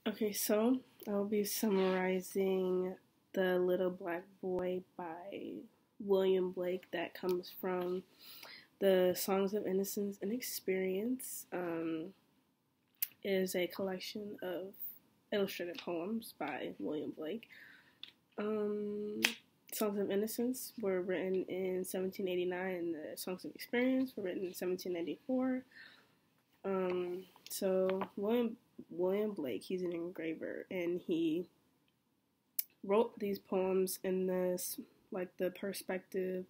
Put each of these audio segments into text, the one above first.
Okay, so I'll be summarizing The Little Black Boy by William Blake. That comes from the Songs of Innocence and Experience. Is a collection of illustrated poems by William Blake. Um, Songs of Innocence were written in 1789, and the Songs of Experience were written in 1794. So William Blake, he's an engraver, and he wrote these poems in this the perspective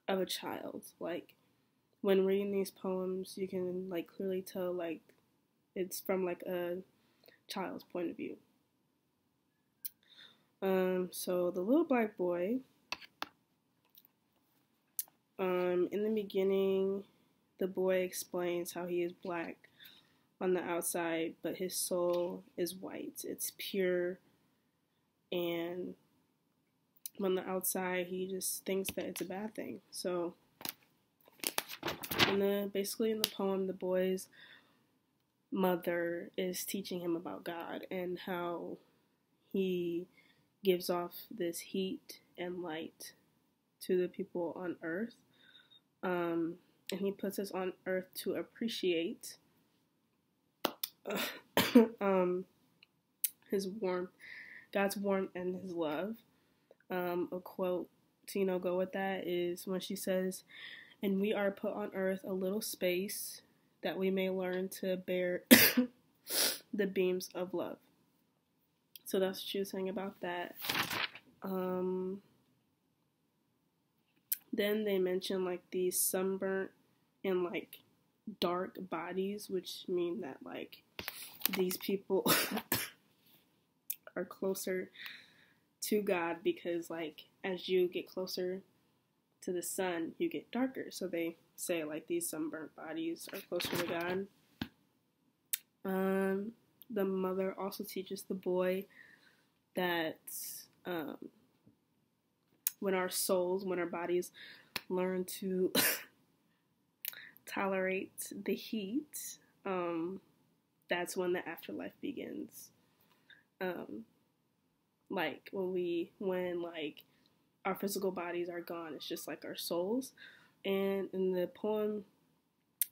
of a child. Like when reading these poems, you can clearly tell it's from a child's point of view. So the little black boy, in the beginning, the boy explains how he is black on the outside, but his soul is white. It's pure, and on the outside, he just thinks that it's a bad thing. So, basically in the poem, the boy's mother is teaching him about God and how he gives off this heat and light to the people on earth. And he puts us on earth to appreciate his warmth, God's warmth and his love. A quote to go with that is when she says, "And we are put on earth a little space that we may learn to bear the beams of love." So that's what she was saying about that. Then they mention these sunburnt and dark bodies, which mean that these people are closer to God because as you get closer to the sun, you get darker. So they say these sunburnt bodies are closer to God. The mother also teaches the boy that when our bodies learn to tolerate the heat, that's when the afterlife begins. When our physical bodies are gone, it's just our souls. And in the poem,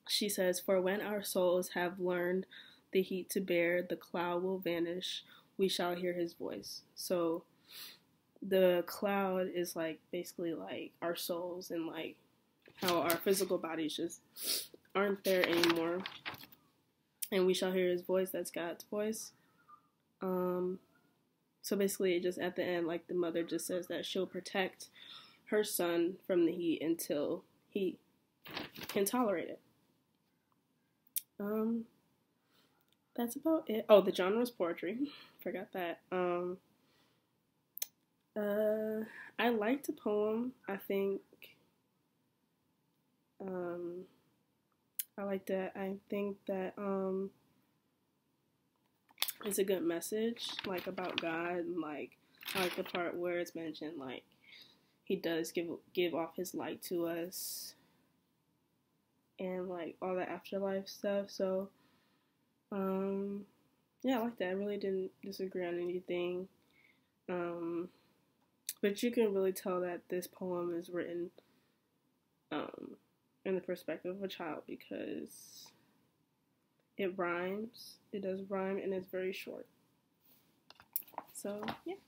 she says, "For when our souls have learned the heat to bear, the cloud will vanish, we shall hear his voice." So the cloud is basically our souls, and how our physical bodies just aren't there anymore. And we shall hear his voice, that's God's voice. So basically it just at the end, the mother just says that she'll protect her son from the heat until he can tolerate it. That's about it. Oh, the genre is poetry. Forgot that. I liked the poem. I think I liked it. I think that it's a good message, about God, and I like the part where it's mentioned he does give off his light to us, and all the afterlife stuff. So yeah, I like that. I really didn't disagree on anything. But you can really tell that this poem is written in the perspective of a child because it rhymes. It does rhyme, and it's very short. So, yeah.